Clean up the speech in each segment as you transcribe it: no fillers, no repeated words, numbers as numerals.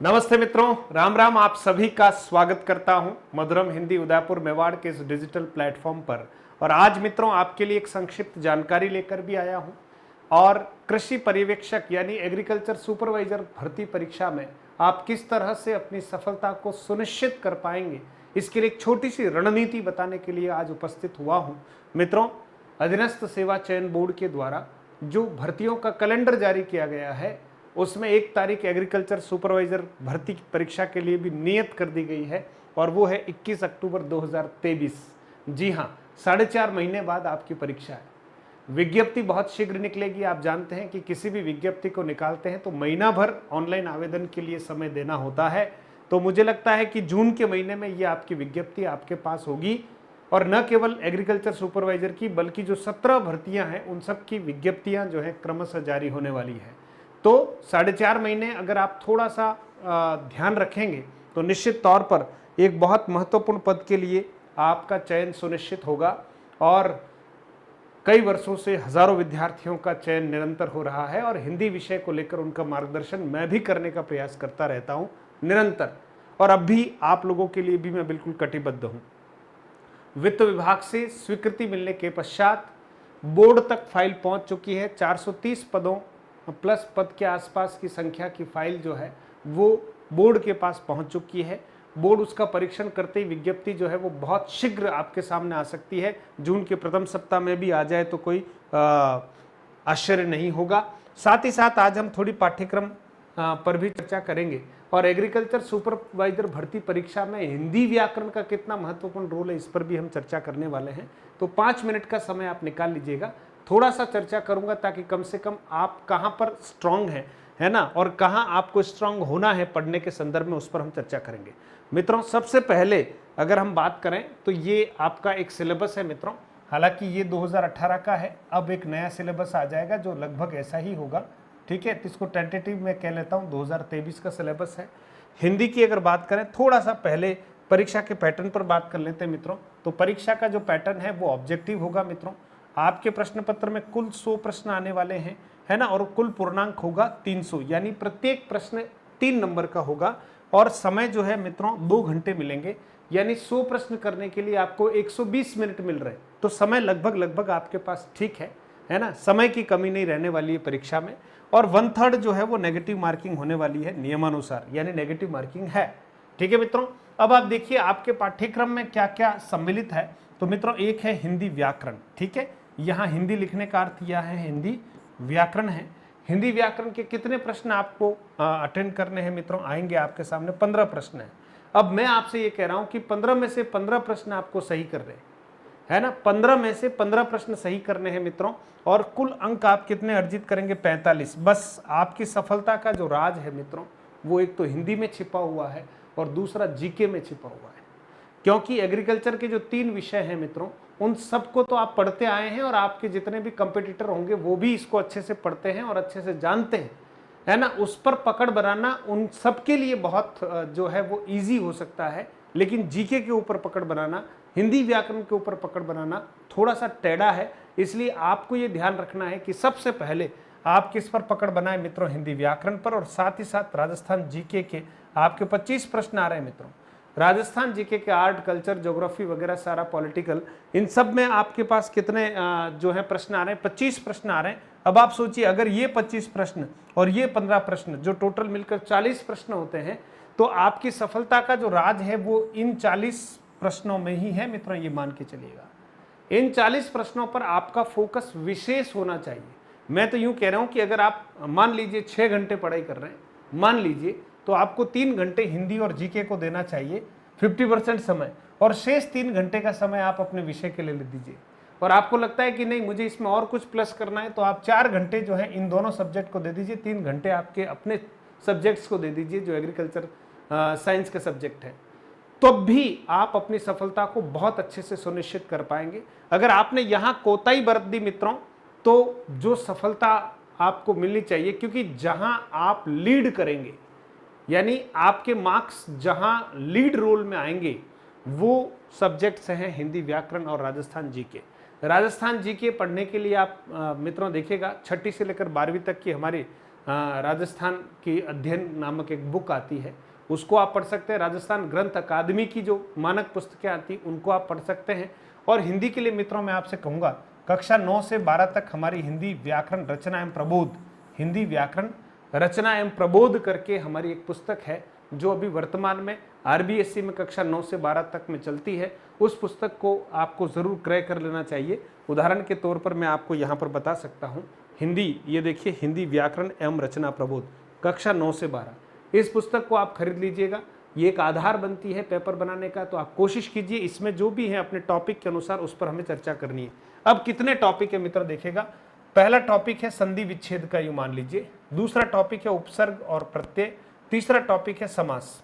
नमस्ते मित्रों, राम राम। आप सभी का स्वागत करता हूं मधुरम हिंदी उदयपुर मेवाड़ के इस डिजिटल प्लेटफॉर्म पर। और आज मित्रों आपके लिए एक संक्षिप्त जानकारी लेकर भी आया हूं। और कृषि पर्यवेक्षक यानी एग्रीकल्चर सुपरवाइजर भर्ती परीक्षा में आप किस तरह से अपनी सफलता को सुनिश्चित कर पाएंगे, इसके लिए एक छोटी सी रणनीति बताने के लिए आज उपस्थित हुआ हूँ। मित्रों, अधीनस्थ सेवा चयन बोर्ड के द्वारा जो भर्तियों का कैलेंडर जारी किया गया है, उसमें 1 तारीख एग्रीकल्चर सुपरवाइजर भर्ती परीक्षा के लिए भी नियत कर दी गई है और वो है 21 अक्टूबर 2023। जी हाँ, 4.5 महीने बाद आपकी परीक्षा है। विज्ञप्ति बहुत शीघ्र निकलेगी। आप जानते हैं कि किसी भी विज्ञप्ति को निकालते हैं तो महीना भर ऑनलाइन आवेदन के लिए समय देना होता है। तो मुझे लगता है कि जून के महीने में ये आपकी विज्ञप्ति आपके पास होगी। और न केवल एग्रीकल्चर सुपरवाइजर की, बल्कि जो 17 भर्तियां हैं उन सब की विज्ञप्तियां जो है क्रमशः जारी होने वाली है। तो 4.5 महीने अगर आप थोड़ा सा ध्यान रखेंगे तो निश्चित तौर पर एक बहुत महत्वपूर्ण पद के लिए आपका चयन सुनिश्चित होगा। और कई वर्षों से हजारों विद्यार्थियों का चयन निरंतर हो रहा है और हिंदी विषय को लेकर उनका मार्गदर्शन मैं भी करने का प्रयास करता रहता हूं निरंतर। और अब भी आप लोगों के लिए भी मैं बिल्कुल कटिबद्ध हूं। वित्त विभाग से स्वीकृति मिलने के पश्चात बोर्ड तक फाइल पहुंच चुकी है। 430 पदों प्लस पद के आसपास की संख्या की फाइल जो है वो बोर्ड के पास पहुंच चुकी है। बोर्ड उसका परीक्षण करते ही विज्ञप्ति जो है वो बहुत शीघ्र आपके सामने आ सकती है। जून के प्रथम सप्ताह में भी आ जाए तो कोई आश्चर्य नहीं होगा। साथ ही साथ आज हम थोड़ी पाठ्यक्रम पर भी चर्चा करेंगे और एग्रीकल्चर सुपरवाइजर भर्ती परीक्षा में हिंदी व्याकरण का कितना महत्वपूर्ण रोल है इस पर भी हम चर्चा करने वाले हैं। तो 5 मिनट का समय आप निकाल लीजिएगा। थोड़ा सा चर्चा करूंगा ताकि कम से कम आप कहां पर स्ट्रांग हैं, है ना, और कहां आपको स्ट्रांग होना है पढ़ने के संदर्भ में, उस पर हम चर्चा करेंगे। मित्रों, सबसे पहले अगर हम बात करें तो ये आपका एक सिलेबस है मित्रों। हालांकि ये 2018 का है, अब एक नया सिलेबस आ जाएगा जो लगभग ऐसा ही होगा। ठीक है, तो इसको टेंटेटिव में कह लेता हूँ, 2023 का सिलेबस है। हिंदी की अगर बात करें, थोड़ा सा पहले परीक्षा के पैटर्न पर बात कर लेते हैं मित्रों। तो परीक्षा का जो पैटर्न है वो ऑब्जेक्टिव होगा मित्रों। आपके प्रश्न पत्र में कुल 100 प्रश्न आने वाले हैं, है ना, और कुल पूर्णांक होगा 300, यानी प्रत्येक प्रश्न 3 नंबर का होगा। और समय जो है मित्रों 2 घंटे मिलेंगे, यानी 100 प्रश्न करने के लिए आपको 120 मिनट मिल रहे हैं। तो समय लगभग आपके पास ठीक है ना, समय की कमी नहीं रहने वाली है परीक्षा में। और 1/3 जो है वो नेगेटिव मार्किंग होने वाली है नियमानुसार, यानी नेगेटिव मार्किंग है। ठीक है मित्रों, अब आप देखिए आपके पाठ्यक्रम में क्या क्या सम्मिलित है। तो मित्रों, एक है हिंदी व्याकरण। ठीक है, यहाँ हिंदी लिखने का अर्थ यह है हिंदी व्याकरण है। हिंदी व्याकरण के कितने प्रश्न आपको अटेंड करने हैं मित्रों? आएंगे आपके सामने 15 प्रश्न है। अब मैं आपसे ये कह रहा हूं कि 15 में से 15 प्रश्न आपको सही कर रहे हैं, है ना। 15 में से 15 प्रश्न सही करने हैं मित्रों। और कुल अंक आप कितने अर्जित करेंगे? 45। बस आपकी सफलता का जो राज है मित्रों, वो एक तो हिंदी में छिपा हुआ है और दूसरा जीके में छिपा हुआ है। क्योंकि एग्रीकल्चर के जो 3 विषय हैं मित्रों, उन सबको तो आप पढ़ते आए हैं और आपके जितने भी कंपटीटर होंगे वो भी इसको अच्छे से पढ़ते हैं और अच्छे से जानते हैं, है ना। उस पर पकड़ बनाना उन सबके लिए बहुत जो है वो इजी हो सकता है। लेकिन जीके के ऊपर पकड़ बनाना, हिंदी व्याकरण के ऊपर पकड़ बनाना थोड़ा सा टेढ़ा है। इसलिए आपको ये ध्यान रखना है कि सबसे पहले आप किस पर पकड़ बनाए मित्रों? हिंदी व्याकरण पर। और साथ ही साथ राजस्थान जीके के आपके 25 प्रश्न आ रहे हैं मित्रों। राजस्थान जीके के आर्ट, कल्चर, ज्योग्राफी वगैरह सारा पॉलिटिकल, इन सब में आपके पास कितने जो है प्रश्न आ रहे हैं? 25 प्रश्न आ रहे हैं। अब आप सोचिए, अगर ये 25 प्रश्न और ये 15 प्रश्न, जो टोटल मिलकर 40 प्रश्न होते हैं, तो आपकी सफलता का जो राज है वो इन 40 प्रश्नों में ही है मित्रों। ये मान के चलिएगा, इन 40 प्रश्नों पर आपका फोकस विशेष होना चाहिए। मैं तो यूं कह रहा हूं कि अगर आप मान लीजिए 6 घंटे पढ़ाई कर रहे हैं, मान लीजिए, तो आपको 3 घंटे हिंदी और जीके को देना चाहिए 50% समय, और शेष 3 घंटे का समय आप अपने विषय के लिए ले दीजिए। और आपको लगता है कि नहीं, मुझे इसमें और कुछ प्लस करना है, तो आप 4 घंटे जो है इन दोनों सब्जेक्ट को दे दीजिए। 3 घंटे आपके अपने सब्जेक्ट्स को दे दीजिए जो एग्रीकल्चर साइंस के सब्जेक्ट है। तो भी आप अपनी सफलता को बहुत अच्छे से सुनिश्चित कर पाएंगे। अगर आपने यहाँ कोताही बरत दी मित्रों, तो जो सफलता आपको मिलनी चाहिए, क्योंकि जहां आप लीड करेंगे, यानी आपके मार्क्स जहां लीड रोल में आएंगे, वो सब्जेक्ट्स हैं हिंदी व्याकरण और राजस्थान जीके। राजस्थान जीके पढ़ने के लिए आप मित्रों देखिएगा, 6ठी से लेकर 12वीं तक की हमारी राजस्थान की अध्ययन नामक एक बुक आती है, उसको आप पढ़ सकते हैं। राजस्थान ग्रंथ अकादमी की जो मानक पुस्तकें आती उनको आप पढ़ सकते हैं। और हिंदी के लिए मित्रों मैं आपसे कहूँगा कक्षा 9 से 12 तक हमारी हिंदी व्याकरण रचना एवं प्रबोध, हिंदी व्याकरण रचना एवं प्रबोध करके हमारी एक पुस्तक है जो अभी वर्तमान में आरबीएससी में कक्षा 9 से 12 तक में चलती है। उस पुस्तक को आपको ज़रूर क्रय कर लेना चाहिए। उदाहरण के तौर पर मैं आपको यहाँ पर बता सकता हूँ, हिंदी, ये देखिए, हिंदी व्याकरण एवं रचना प्रबोध कक्षा 9 से 12, इस पुस्तक को आप खरीद लीजिएगा। ये एक आधार बनती है पेपर बनाने का, तो आप कोशिश कीजिए इसमें जो भी है अपने टॉपिक के अनुसार उस पर हमें चर्चा करनी है। अब कितने टॉपिक है मित्र देखिएगा। पहला टॉपिक है संधि विच्छेद का, यूं मान लीजिए। दूसरा टॉपिक है उपसर्ग और प्रत्यय। तीसरा टॉपिक है समास।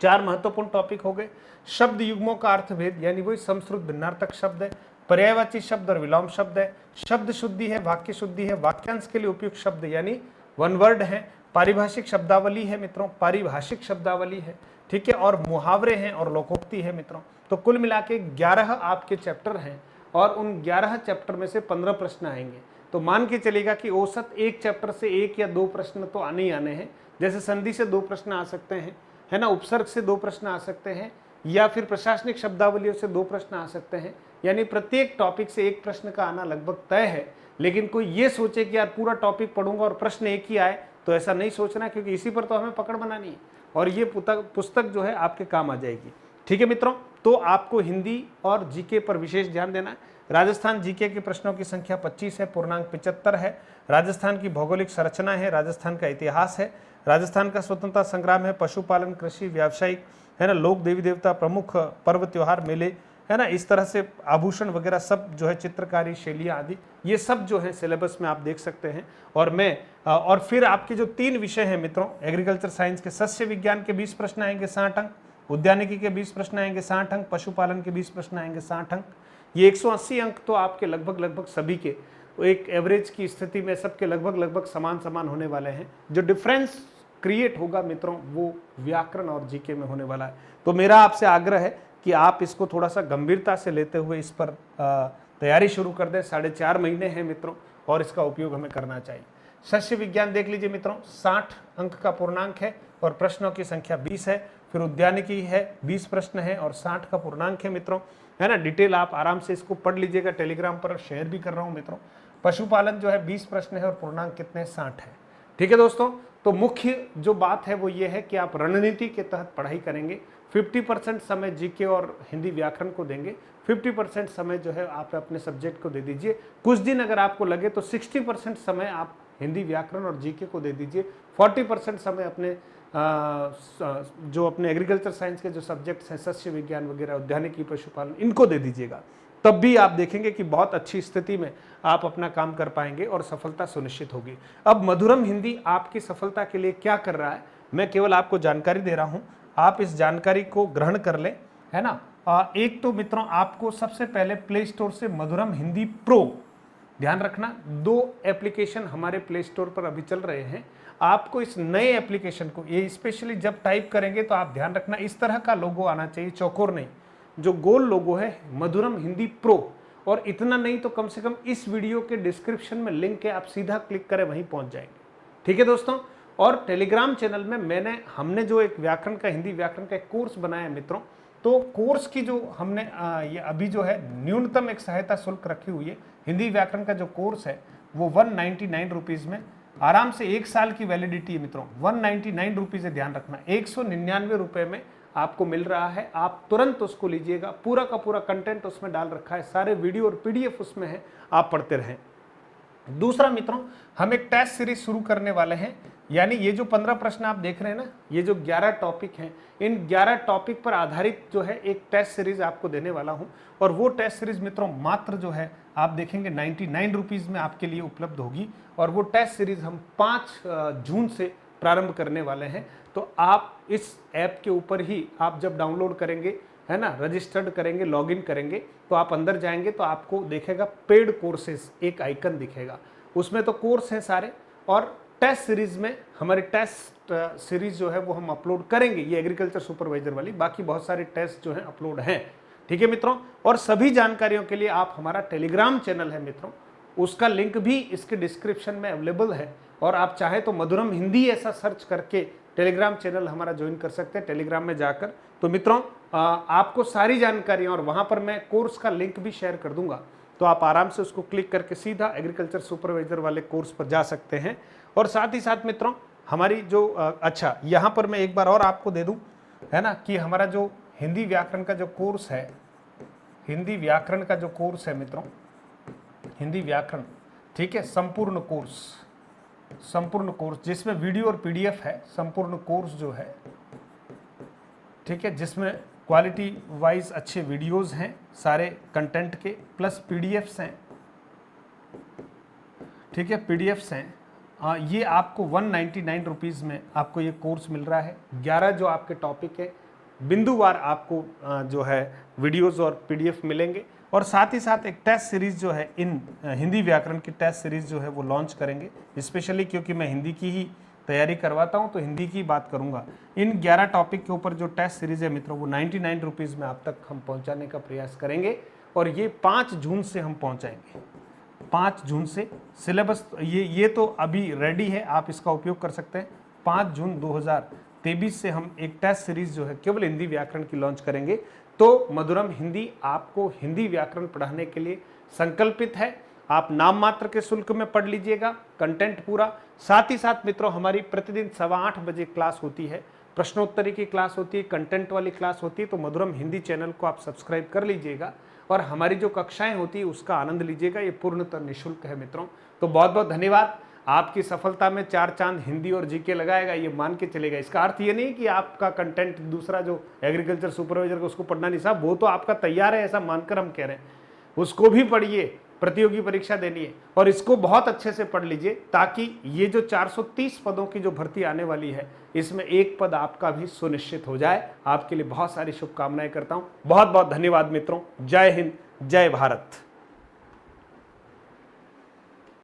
4 महत्वपूर्ण टॉपिक हो गए। शब्द युग्मों का अर्थभेद, यानी वही समश्रुत भिन्नार्थक शब्द है। पर्यायवाची शब्द और विलोम शब्द है। शब्द शुद्धि है, वाक्य शुद्धि है, वाक्यांश के लिए उपयुक्त शब्द यानी वन वर्ड है। पारिभाषिक शब्दावली है मित्रों, पारिभाषिक शब्दावली है, ठीक है, और मुहावरे हैं और लोकोक्ति है मित्रों। तो कुल मिला के 11 आपके चैप्टर हैं और उन 11 चैप्टर में से 15 प्रश्न आएंगे। तो मान के चलेगा कि औसत एक चैप्टर से 1 या 2 प्रश्न तो आने ही आने हैं। जैसे संधि से 2 प्रश्न आ सकते हैं, है ना, उपसर्ग से 2 प्रश्न आ सकते हैं, या फिर प्रशासनिक शब्दावलियों से 2 प्रश्न आ सकते हैं। यानी प्रत्येक टॉपिक से 1 प्रश्न का आना लगभग तय है। लेकिन कोई ये सोचे कि यार पूरा टॉपिक पढ़ूंगा और प्रश्न एक ही आए, तो ऐसा नहीं सोचना, क्योंकि इसी पर तो हमें पकड़ बनानी है और ये पुस्तक जो है आपके काम आ जाएगी। ठीक है मित्रों, तो आपको हिंदी और जीके पर विशेष ध्यान देना है। राजस्थान जीके के प्रश्नों की संख्या 25 है, पूर्णांक 75 है। राजस्थान की भौगोलिक संरचना है, राजस्थान का इतिहास है, राजस्थान का स्वतंत्रता संग्राम है, पशुपालन, कृषि, व्यावसायिक, है ना, लोक देवी देवता, प्रमुख पर्व त्योहार, मेले, है ना, इस तरह से आभूषण वगैरह सब जो है, चित्रकारी शैलियाँ आदि, ये सब जो है सिलेबस में आप देख सकते हैं। और फिर आपके जो 3 विषय हैं मित्रों, एग्रीकल्चर साइंस के सस्य विज्ञान के 20 प्रश्न आएंगे 60 अंक, उद्यानिकी के 20 प्रश्न आएंगे 60 अंक, पशुपालन के 20 प्रश्न आएंगे 60 अंक। ये 180 अंक तो आपके लगभग सभी के एक एवरेज की स्थिति में सबके लगभग समान होने वाले हैं। जो डिफरेंस क्रिएट होगा मित्रों वो व्याकरण और जीके में होने वाला है। तो मेरा आपसे आग्रह है कि आप इसको थोड़ा सा गंभीरता से लेते हुए इस पर तैयारी शुरू कर दें। 4.5 महीने हैं मित्रों और इसका उपयोग हमें करना चाहिए। सस्य विज्ञान देख लीजिए मित्रों, 60 अंक का पूर्णांक है और प्रश्नों की संख्या 20 है। फिर उद्यानिकी है, 20 प्रश्न है और 60 का पूर्णांक है मित्रों, है ना। डिटेल आप आराम से इसको पढ़ लीजिएगा, टेलीग्राम पर शेयर भी कर रहा हूँ मित्रों। पशुपालन जो है 20 प्रश्न है और पूर्णांक कितने, 60 है। ठीक है दोस्तों, तो मुख्य जो बात है वो ये है कि आप रणनीति के तहत पढ़ाई करेंगे। 50% समय जीके और हिंदी व्याकरण को देंगे, 50% समय जो है आप अपने सब्जेक्ट को दे दीजिए। कुछ दिन अगर आपको लगे तो 60% समय आप हिंदी व्याकरण और जीके को दे दीजिए। 40% समय अपने जो अपने एग्रीकल्चर साइंस के जो सब्जेक्ट्स हैं, सस्य विज्ञान वगैरह, उद्यानिकी, पशुपालन, इनको दे दीजिएगा। तब भी आप देखेंगे कि बहुत अच्छी स्थिति में आप अपना काम कर पाएंगे और सफलता सुनिश्चित होगी। अब मधुरम हिंदी आपकी सफलता के लिए क्या कर रहा है, मैं केवल आपको जानकारी दे रहा हूं, आप इस जानकारी को ग्रहण कर लें, है ना। एक तो मित्रों आपको सबसे पहले प्ले स्टोर से मधुरम हिंदी प्रो, ध्यान रखना 2 एप्लीकेशन हमारे प्ले स्टोर पर अभी चल रहे हैं। आपको इस नए एप्लीकेशन को, ये स्पेशली जब टाइप करेंगे तो आप ध्यान रखना इस तरह का लोगो आना चाहिए, चौकोर नहीं, जो गोल लोगो है, मधुरम हिंदी प्रो। और इतना नहीं तो कम से कम इस वीडियो के डिस्क्रिप्शन में लिंक है, आप सीधा क्लिक करें वहीं पहुंच जाएंगे। ठीक है दोस्तों, और टेलीग्राम चैनल में हमने जो एक व्याकरण का, हिंदी व्याकरण का एक कोर्स बनाया है मित्रों, तो कोर्स की जो हमने ये अभी जो है न्यूनतम एक सहायता शुल्क रखी हुई है। हिंदी व्याकरण का जो कोर्स है वो 199 रुपीज़ में आराम से 1 साल की वैलिडिटी है मित्रों। 199 रुपीज़ है, ध्यान रखना, 199 रुपये में आपको मिल रहा है। आप तुरंत उसको लीजिएगा, पूरा का पूरा कंटेंट उसमें डाल रखा है, सारे वीडियो और पीडीएफ उसमें है, आप पढ़ते रहें। दूसरा मित्रों, हम एक टेस्ट सीरीज शुरू करने वाले हैं, यानी ये जो 15 प्रश्न आप देख रहे हैं ना, ये जो 11 टॉपिक हैं, इन 11 टॉपिक पर आधारित जो है एक टेस्ट सीरीज आपको देने वाला हूं। और वो टेस्ट सीरीज मित्रों मात्र जो है आप देखेंगे 99 रुपीज़ में आपके लिए उपलब्ध होगी। और वो टेस्ट सीरीज हम 5 जून से प्रारंभ करने वाले हैं। तो आप इस ऐप के ऊपर ही आप जब डाउनलोड करेंगे, है ना, रजिस्टर्ड करेंगे, लॉगिन करेंगे, तो आप अंदर जाएंगे तो आपको देखेगा पेड कोर्सेज एक आइकन दिखेगा, उसमें तो कोर्स हैं सारे। और टेस्ट सीरीज में हमारे टेस्ट सीरीज जो है वो हम अपलोड करेंगे, ये एग्रीकल्चर सुपरवाइजर वाली, बाकी बहुत सारे टेस्ट जो हैं अपलोड हैं। ठीक है मित्रों, और सभी जानकारियों के लिए आप हमारा टेलीग्राम चैनल है मित्रों, उसका लिंक भी इसके डिस्क्रिप्शन में अवेलेबल है, और आप चाहे तो मधुरम हिंदी ऐसा सर्च करके टेलीग्राम चैनल हमारा ज्वाइन कर सकते हैं टेलीग्राम में जाकर। तो मित्रों आपको सारी जानकारियाँ, और वहाँ पर मैं कोर्स का लिंक भी शेयर कर दूंगा, तो आप आराम से उसको क्लिक करके सीधा एग्रीकल्चर सुपरवाइजर वाले कोर्स पर जा सकते हैं। और साथ ही साथ मित्रों हमारी जो अच्छा यहाँ पर मैं एक बार और आपको दे दूं, है ना, कि हमारा जो हिंदी व्याकरण का जो कोर्स है, हिंदी व्याकरण का जो कोर्स है मित्रों, हिंदी व्याकरण, ठीक है, संपूर्ण कोर्स जिसमें वीडियो और पीडीएफ है, संपूर्ण कोर्स जो है, ठीक है, जिसमें क्वालिटी वाइज अच्छे वीडियोस हैं सारे कंटेंट के, प्लस पीडीएफ्स हैं, ठीक है, पीडीएफ्स हैं। ये आपको 199 रुपीज़ में आपको ये कोर्स मिल रहा है। 11 जो आपके टॉपिक है बिंदुवार आपको जो है वीडियोस और पीडीएफ मिलेंगे। और साथ ही साथ एक टेस्ट सीरीज़ जो है, इन हिंदी व्याकरण की टेस्ट सीरीज़ जो है वो लॉन्च करेंगे, स्पेशली क्योंकि मैं हिंदी की ही तैयारी करवाता हूं तो हिंदी की बात करूंगा। इन 11 टॉपिक के ऊपर जो टेस्ट सीरीज़ है मित्रों, वो 99 रुपीज़ में आप तक हम पहुंचाने का प्रयास करेंगे। और ये 5 जून से हम पहुंचाएंगे, 5 जून से सिलेबस ये तो अभी रेडी है, आप इसका उपयोग कर सकते हैं। 5 जून 2023 से हम एक टेस्ट सीरीज जो है केवल हिंदी व्याकरण की लॉन्च करेंगे। तो मधुरम हिंदी आपको हिंदी व्याकरण पढ़ाने के लिए संकल्पित है। आप नाम मात्र के शुल्क में पढ़ लीजिएगा कंटेंट पूरा। साथ ही साथ मित्रों हमारी प्रतिदिन 8:15 बजे क्लास होती है, प्रश्नोत्तरी की क्लास होती है, कंटेंट वाली क्लास होती है। तो मधुरम हिंदी चैनल को आप सब्सक्राइब कर लीजिएगा और हमारी जो कक्षाएं होती है उसका आनंद लीजिएगा। ये पूर्णतः निःशुल्क है मित्रों। तो बहुत बहुत धन्यवाद। आपकी सफलता में 4 चांद हिंदी और जीके लगाएगा, ये मान के चलेगा। इसका अर्थ ये नहीं कि आपका कंटेंट दूसरा जो एग्रीकल्चर सुपरवाइजर का उसको पढ़ना नहीं, साहब वो तो आपका तैयार है, ऐसा मानकर हम कह रहे हैं। उसको भी पढ़िए, प्रतियोगी परीक्षा देनी है और इसको बहुत अच्छे से पढ़ लीजिए, ताकि ये जो 430 पदों की जो भर्ती आने वाली है इसमें एक पद आपका भी सुनिश्चित हो जाए। आपके लिए बहुत सारी शुभकामनाएं करता हूं। बहुत बहुत धन्यवाद मित्रों। जय हिंद, जय भारत।